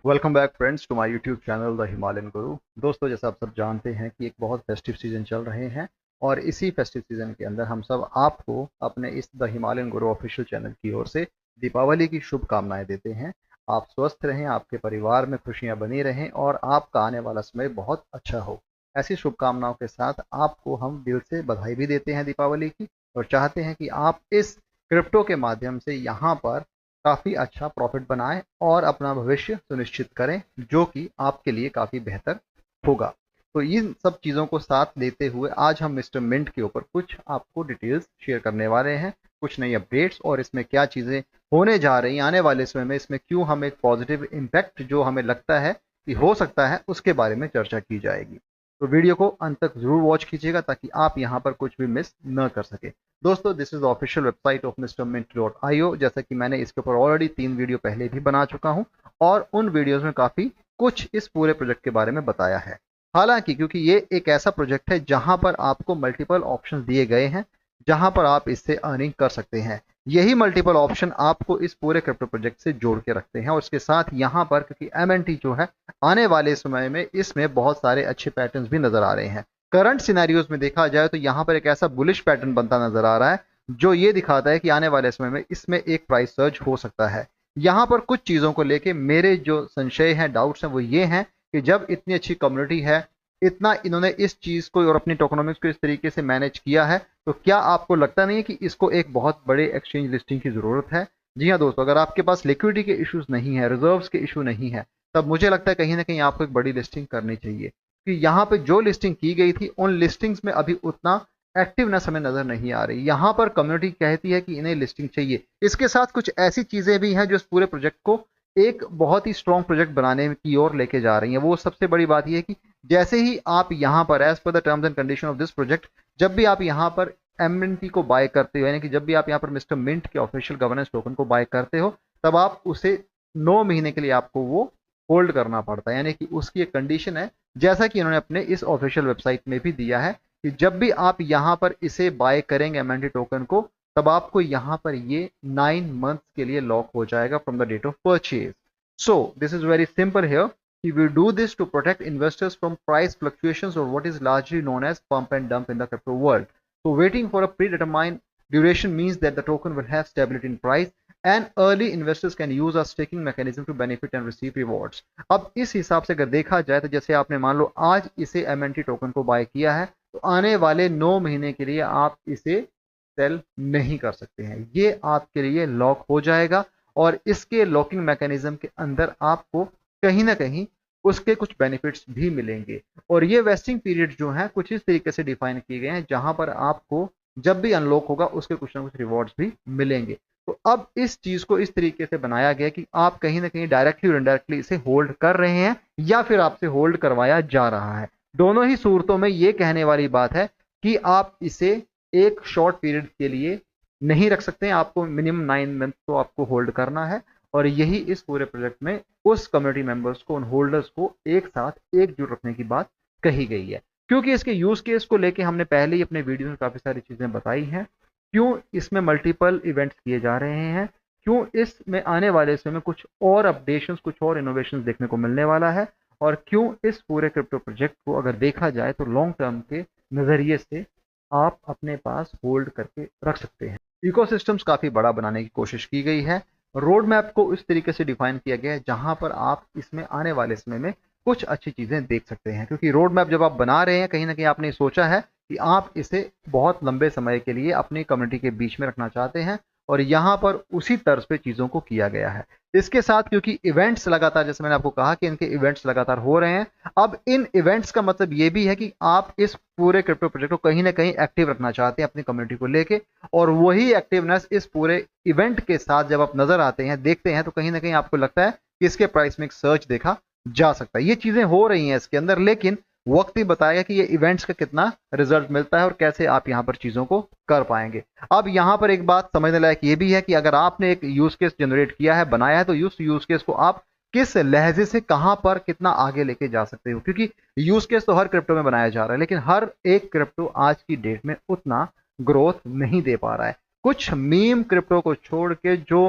Welcome back friends to my YouTube channel the Himalayan guru. दोस्तों, जैसा आप सब जानते हैं कि एक बहुत फेस्टिव सीजन चल रहे हैं और इसी फेस्टिव सीजन के अंदर हम सब आपको अपने इस the Himalayan Guru official channel की ओर से दीपावली की शुभकामनाएं देते हैं। आप स्वस्थ रहें, आपके परिवार में खुशियां बनी रहें और आपका आने वाला समय बहुत अच्छा हो। ऐसी शुभकामनाओं के साथ आपको हम दिल से बधाई भी देते हैं दीपावली की, और चाहते हैं कि आप इस क्रिप्टो के माध्यम से यहाँ पर काफ़ी अच्छा प्रॉफिट बनाएं और अपना भविष्य सुनिश्चित करें, जो कि आपके लिए काफ़ी बेहतर होगा। तो इन सब चीज़ों को साथ लेते हुए आज हम मिस्टर मिंट के ऊपर कुछ आपको डिटेल्स शेयर करने वाले हैं, कुछ नई अपडेट्स, और इसमें क्या चीज़ें होने जा रही हैं आने वाले समय में, इसमें क्यों हम एक पॉजिटिव इम्पैक्ट जो हमें लगता है कि हो सकता है उसके बारे में चर्चा की जाएगी। तो वीडियो को अंत तक जरूर वॉच कीजिएगा ताकि आप यहाँ पर कुछ भी मिस न कर सके। दोस्तों, this is official website of mrmint.io। जैसा कि मैंने इसके ऊपर ऑलरेडी 3 वीडियो पहले भी बना चुका हूं और उन वीडियोस में काफ़ी कुछ इस पूरे प्रोजेक्ट के बारे में बताया है। हालांकि क्योंकि ये एक ऐसा प्रोजेक्ट है जहां पर आपको मल्टीपल ऑप्शन दिए गए हैं, जहां पर आप इससे अर्निंग कर सकते हैं। यही मल्टीपल ऑप्शन आपको इस पूरे क्रिप्टो प्रोजेक्ट से जोड़ के रखते हैं। और इसके साथ यहाँ पर क्योंकि MNT जो है आने वाले समय में इसमें बहुत सारे अच्छे पैटर्न्स भी नजर आ रहे हैं। करंट सिनेरियोज में देखा जाए तो यहाँ पर एक ऐसा बुलिश पैटर्न बनता नजर आ रहा है जो ये दिखाता है कि आने वाले समय में इसमें एक प्राइस सर्ज हो सकता है। यहाँ पर कुछ चीज़ों को लेके मेरे जो संशय हैं, डाउट्स हैं, वो ये हैं कि जब इतनी अच्छी कम्युनिटी है, इतना इन्होंने इस चीज़ को और अपनी टोकनोमिक्स को इस तरीके से मैनेज किया है, तो क्या आपको लगता नहीं है कि इसको एक बहुत बड़े एक्सचेंज लिस्टिंग की ज़रूरत है? जी हाँ दोस्तों, अगर आपके पास लिक्विडिटी के इश्यूज नहीं है, रिजर्व्स के इशू नहीं है, तब मुझे लगता है कहीं ना कहीं आपको एक बड़ी लिस्टिंग करनी चाहिए। कि यहाँ पे जो लिस्टिंग की गई थी उन लिस्टिंग्स में अभी उतना एक्टिवनेस हमें नजर नहीं आ रही। यहाँ पर कम्युनिटी कहती है कि इन्हें लिस्टिंग चाहिए। इसके साथ कुछ ऐसी चीजें भी हैं जो इस पूरे प्रोजेक्ट को एक बहुत ही स्ट्रॉन्ग प्रोजेक्ट बनाने की ओर लेके जा रही हैं। वो सबसे बड़ी बात यह है कि जैसे ही आप यहाँ पर as per the terms and condition of this project, जब भी आप यहाँ पर MNT को बाय करते हो, यानी कि जब भी आप यहाँ पर मिस्टर मिंट के ऑफिशियल गवर्नेंस टोकन को बाय करते हो, तब आप उसे 9 महीने के लिए आपको वो होल्ड करना पड़ता है। यानी कि उसकी एक कंडीशन है, जैसा कि इन्होंने अपने इस ऑफिशियल वेबसाइट में भी दिया है कि जब भी आप यहाँ पर इसे बाय करेंगे MNT टोकन को, तब आपको यहाँ पर ये 9 मंथ्स के लिए लॉक हो जाएगा from the date of purchase. So this is very simple here कि we do this to protect investors from price fluctuations or what is largely known as pump and dump in the crypto world. So waiting for a predetermined duration means that the token will have stability in price and early investors can use a staking mechanism to benefit and receive rewards. अब इस हिसाब से अगर देखा जाए तो जैसे आपने मान लो आज इसे MNT टोकन को बाय किया है, तो आने वाले 9 महीने के लिए आप इसे सेल नहीं कर सकते हैं। ये आपके लिए लॉक हो जाएगा और इसके लॉकिंग मैकेनिज्म के अंदर आपको कहीं ना कहीं उसके कुछ बेनिफिट्स भी मिलेंगे। और ये वेस्टिंग पीरियड जो है कुछ इस तरीके से डिफाइन किए गए हैं जहां पर आपको जब भी अनलॉक होगा उसके कुछ ना कुछ रिवॉर्ड्स भी मिलेंगे। तो अब इस चीज को इस तरीके से बनाया गया कि आप कहीं ना कहीं डायरेक्टली और इनडायरेक्टली इसे होल्ड कर रहे हैं या फिर आपसे होल्ड करवाया जा रहा है। दोनों ही सूरतों में ये कहने वाली बात है कि आप इसे एक शॉर्ट पीरियड के लिए नहीं रख सकते हैं। आपको मिनिमम 9 मंथ तो आपको होल्ड करना है। और यही इस पूरे प्रोजेक्ट में उस कम्युनिटी मेंबर्स को, उन होल्डर्स को एक साथ एकजुट रखने की बात कही गई है। क्योंकि इसके यूज केस को लेके हमने पहले ही अपने वीडियो में काफी सारी चीजें बताई हैं। क्यों इसमें मल्टीपल इवेंट्स किए जा रहे हैं, क्यों इसमें आने वाले समय में कुछ और अपडेशंस, कुछ और इनोवेशंस देखने को मिलने वाला है, और क्यों इस पूरे क्रिप्टो प्रोजेक्ट को अगर देखा जाए तो लॉन्ग टर्म के नजरिए से आप अपने पास होल्ड करके रख सकते हैं। इकोसिस्टम्स काफी बड़ा बनाने की कोशिश की गई है। रोड मैप को इस तरीके से डिफाइन किया गया है जहां पर आप इसमें आने वाले समय में कुछ अच्छी चीजें देख सकते हैं। क्योंकि रोड मैप जब आप बना रहे हैं, कहीं ना कहीं आपने सोचा है कि आप इसे बहुत लंबे समय के लिए अपनी कम्युनिटी के बीच में रखना चाहते हैं, और यहाँ पर उसी तर्ज पे चीजों को किया गया है। इसके साथ क्योंकि इवेंट्स लगातार, जैसे मैंने आपको कहा कि इनके इवेंट्स लगातार हो रहे हैं, अब इन इवेंट्स का मतलब ये भी है कि आप इस पूरे क्रिप्टो प्रोजेक्ट को कहीं ना कहीं एक्टिव रखना चाहते हैं अपनी कम्युनिटी को लेके, और वही एक्टिवनेस इस पूरे इवेंट के साथ जब आप नजर आते हैं, देखते हैं, तो कहीं ना कहीं आपको लगता है कि इसके प्राइस में एक सर्च देखा जा सकता है। ये चीजें हो रही हैं इसके अंदर, लेकिन वक्त ही बताएगा कि ये इवेंट्स का कितना रिजल्ट मिलता है और कैसे आप यहाँ पर चीजों को कर पाएंगे। अब यहाँ पर एक बात समझने लायक ये भी है कि अगर आपने एक यूज केस जनरेट किया है, बनाया है, तो उस यूज केस को आप किस लहजे से कहां पर कितना आगे लेके जा सकते हो। क्योंकि यूज केस तो हर क्रिप्टो में बनाया जा रहा है, लेकिन हर एक क्रिप्टो आज की डेट में उतना ग्रोथ नहीं दे पा रहा है। कुछ मीम क्रिप्टो को छोड़ के जो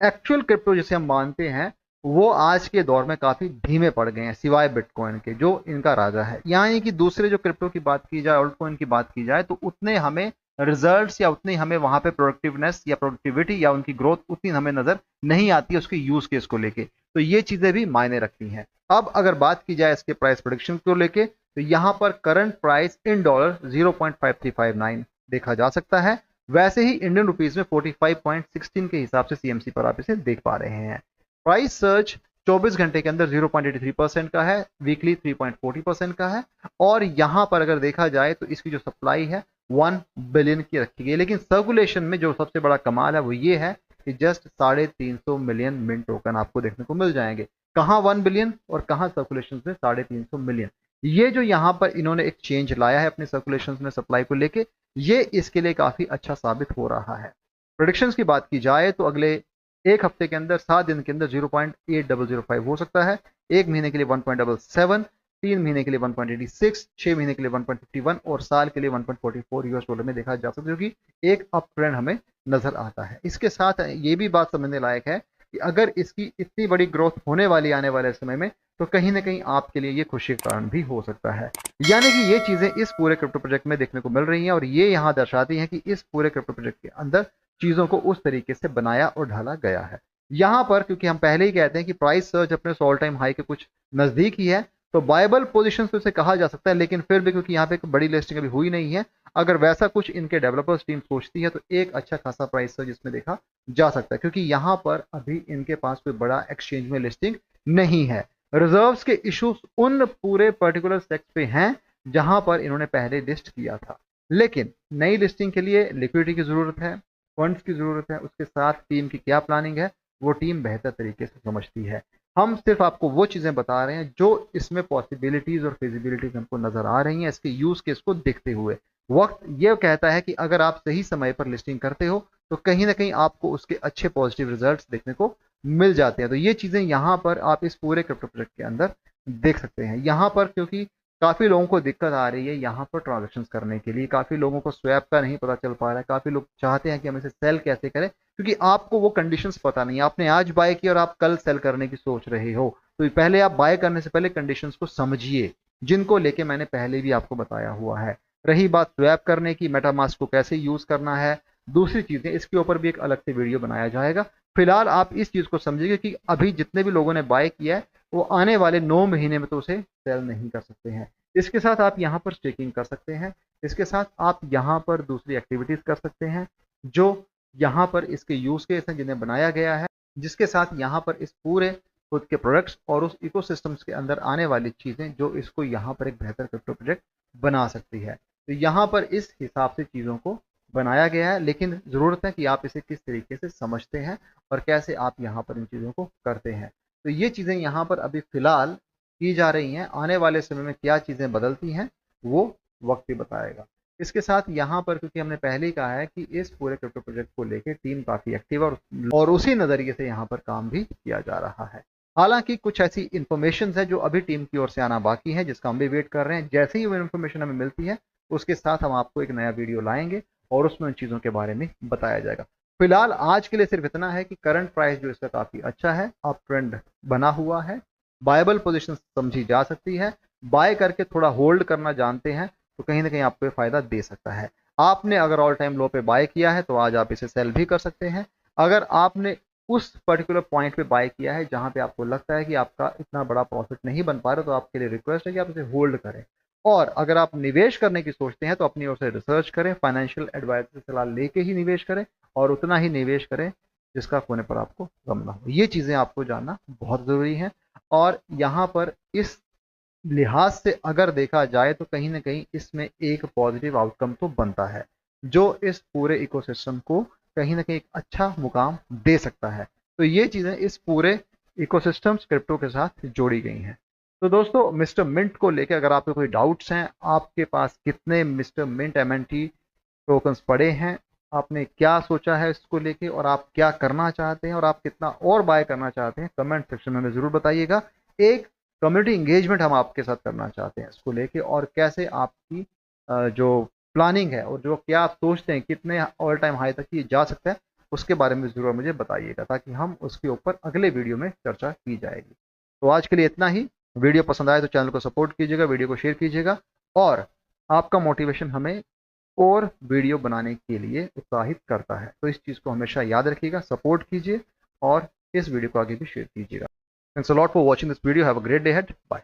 एक्चुअल क्रिप्टो जिसे हम मानते हैं, वो आज के दौर में काफी धीमे पड़ गए हैं, सिवाय बिटकॉइन के जो इनका राजा है। यानी कि दूसरे जो क्रिप्टो की बात की जाए, ऑल्ट कॉइन की बात की जाए, तो उतने हमें रिजल्ट्स या उतनी हमें वहां पे प्रोडक्टिवनेस या प्रोडक्टिविटी या उनकी ग्रोथ उतनी हमें नजर नहीं आती है उसके यूज केस को लेके। तो ये चीजें भी मायने रखती हैं। अब अगर बात की जाए इसके प्राइस प्रोडिक्शन को लेके, तो यहाँ पर करंट प्राइस इन डॉलर 0.5359 देखा जा सकता है। वैसे ही इंडियन रुपीज में 45.16 के हिसाब से सीएमसी पर आप इसे देख पा रहे हैं। प्राइस सर्च 24 घंटे के अंदर 0.83% का है, वीकली 3.40% का है। और यहां पर अगर देखा जाए तो इसकी जो सप्लाई है 1 बिलियन की रखी गई है। लेकिन सर्कुलेशन में जो सबसे बड़ा कमाल है वो ये है कि जस्ट 350 मिलियन मिंट टोकन आपको देखने को मिल जाएंगे। कहां 1 बिलियन और कहां सर्कुलेशन में 350 मिलियन। ये जो यहां पर इन्होंने एक चेंज लाया है अपने सर्कुलेशन में सप्लाई को लेके, ये इसके लिए काफी अच्छा साबित हो रहा है। प्रोडिक्शंस की बात की जाए तो अगले एक हफ्ते के अंदर 7 दिन के अंदर 0.8005 हो सकता है, एक महीने के लिए 1.77, 3 महीने के लिए 1.86, 6 महीने के लिए 1.51 और साल के लिए 1.44 यूएस डॉलर में देखा जा सकता है, जो कि एक अप ट्रेंड हमें नजर आता है। इसके साथ ये भी बात समझने लायक है कि अगर इसकी इतनी बड़ी ग्रोथ होने वाली आने वाले समय में, तो कहीं ना कहीं आपके लिए ये खुशी का कारण भी हो सकता है। यानी कि ये चीजें इस पूरे क्रिप्टो प्रोजेक्ट में देखने को मिल रही हैं और ये यहाँ दर्शाती हैं कि इस पूरे क्रिप्टो प्रोजेक्ट के अंदर चीजों को उस तरीके से बनाया और ढाला गया है। यहां पर क्योंकि हम पहले ही कहते हैं कि प्राइस सर्च अपने ऑल टाइम हाई के कुछ नजदीक ही है, तो बायबल पोजीशन तो इसे कहा जा सकता है। लेकिन फिर भी क्योंकि यहाँ पे एक बड़ी लिस्टिंग अभी हुई नहीं है, अगर वैसा कुछ इनके डेवलपर्स टीम सोचती है तो एक अच्छा खासा प्राइस सर्च इसमें देखा जा सकता है, क्योंकि यहाँ पर अभी इनके पास कोई बड़ा एक्सचेंज में लिस्टिंग नहीं है। रिजर्व्स के इश्यूज उन पूरे पर्टिकुलर सेक्ट पे हैं जहां पर इन्होंने पहले लिस्ट किया था। लेकिन नई लिस्टिंग के लिए लिक्विडिटी की जरूरत है, फंड्स की जरूरत है, उसके साथ टीम की क्या प्लानिंग है वो टीम बेहतर तरीके से समझती है। हम सिर्फ आपको वो चीजें बता रहे हैं जो इसमें पॉसिबिलिटीज और फिजिबिलिटीज हमको नजर आ रही हैं इसके यूज केस को देखते हुए। वक्त ये कहता है कि अगर आप सही समय पर लिस्टिंग करते हो तो कहीं ना कहीं आपको उसके अच्छे पॉजिटिव रिजल्ट्स देखने को मिल जाते हैं। तो ये चीजें यहाँ पर आप इस पूरे क्रिप्टो प्रोजेक्ट के अंदर देख सकते हैं। यहाँ पर क्योंकि काफी लोगों को दिक्कत आ रही है यहाँ पर ट्रांजेक्शन करने के लिए, काफी लोगों को स्वैप का नहीं पता चल पा रहा है, काफी लोग चाहते हैं कि हम इसे सेल कैसे करें, क्योंकि आपको वो कंडीशंस पता नहीं है। आपने आज बाय किया और आप कल सेल करने की सोच रहे हो, तो पहले आप बाय करने से पहले कंडीशंस को समझिए, जिनको लेके मैंने पहले भी आपको बताया हुआ है। रही बात स्वैप करने की, मेटामास्क को कैसे यूज करना है, दूसरी चीजें इसके ऊपर भी एक अलग से वीडियो बनाया जाएगा। फिलहाल आप इस चीज को समझिए कि अभी जितने भी लोगों ने बाय किया है वो आने वाले 9 महीने में तो उसे सेल नहीं कर सकते हैं। इसके साथ आप यहाँ पर स्टेकिंग कर सकते हैं, इसके साथ आप यहाँ पर दूसरी एक्टिविटीज कर सकते हैं जो यहाँ पर इसके यूज केस हैं जिन्हें बनाया गया है, जिसके साथ यहाँ पर इस पूरे खुद के प्रोडक्ट्स और उस इकोसिस्टम्स के अंदर आने वाली चीजें जो इसको यहाँ पर एक बेहतर क्रिप्टो प्रोजेक्ट बना सकती है। तो यहाँ पर इस हिसाब से चीजों को बनाया गया है, लेकिन जरूरत है कि आप इसे किस तरीके से समझते हैं और कैसे आप यहाँ पर इन चीजों को करते हैं। तो ये चीजें यहाँ पर अभी फिलहाल की जा रही हैं, आने वाले समय में क्या चीजें बदलती हैं वो वक्त ही बताएगा। इसके साथ यहाँ पर क्योंकि हमने पहले ही कहा है कि इस पूरे क्रिप्टो प्रोजेक्ट को लेकर टीम काफी एक्टिव और उसी नजरिए से यहाँ पर काम भी किया जा रहा है। हालांकि कुछ ऐसी इंफॉर्मेशन है जो अभी टीम की ओर से आना बाकी है, जिसका हम भी वेट कर रहे हैं। जैसे ही वो इन्फॉर्मेशन हमें मिलती है उसके साथ हम आपको एक नया वीडियो लाएंगे और उसमें उन चीजों के बारे में बताया जाएगा। फिलहाल आज के लिए सिर्फ इतना है कि करंट प्राइस जो इसका काफी अच्छा है, अप ट्रेंड बना हुआ है, बायबल पोजीशन समझी जा सकती है। बाय करके थोड़ा होल्ड करना जानते हैं तो कहीं ना कहीं आपको ये फायदा दे सकता है। आपने अगर ऑल टाइम लो पे बाय किया है तो आज आप इसे सेल भी कर सकते हैं। अगर आपने उस पर्टिकुलर पॉइंट पे बाय किया है जहां पे आपको लगता है कि आपका इतना बड़ा प्रॉफिट नहीं बन पा रहा, तो आपके लिए रिक्वेस्ट है कि आप इसे होल्ड करें। और अगर आप निवेश करने की सोचते हैं तो अपनी ओर से रिसर्च करें, फाइनेंशियल एडवाइजर से सलाह लेके ही निवेश करें और उतना ही निवेश करें जिसका होने पर आपको गम ना हो। ये चीजें आपको जानना बहुत जरूरी है। और यहाँ पर इस लिहाज से अगर देखा जाए तो कहीं ना कहीं इसमें एक पॉजिटिव आउटकम तो बनता है जो इस पूरे इकोसिस्टम को कहीं ना कहीं एक अच्छा मुकाम दे सकता है। तो ये चीजें इस पूरे इकोसिस्टम क्रिप्टो के साथ जोड़ी गई हैं। तो दोस्तों, मिस्टर मिंट को लेकर अगर आपके कोई डाउट्स हैं, आपके पास कितने मिस्टर मिंट एमएनटी टोकन्स पड़े हैं, आपने क्या सोचा है इसको लेके और आप क्या करना चाहते हैं और आप कितना और बाय करना चाहते हैं, कमेंट सेक्शन में जरूर बताइएगा। एक कम्युनिटी इंगेजमेंट हम आपके साथ करना चाहते हैं इसको लेके, और कैसे आपकी जो प्लानिंग है और जो क्या आप सोचते हैं कितने ऑल टाइम हाई तक ये जा सकता है, उसके बारे में ज़रूर मुझे बताइएगा, ताकि हम उसके ऊपर अगले वीडियो में चर्चा की जाएगी। तो आज के लिए इतना ही। वीडियो पसंद आए तो चैनल को सपोर्ट कीजिएगा, वीडियो को शेयर कीजिएगा, और आपका मोटिवेशन हमें और वीडियो बनाने के लिए उत्साहित करता है। तो इस चीज़ को हमेशा याद रखिएगा, सपोर्ट कीजिए और इस वीडियो को आगे भी शेयर कीजिएगा। Thanks a lot for watching this video. Have a great day ahead. Bye.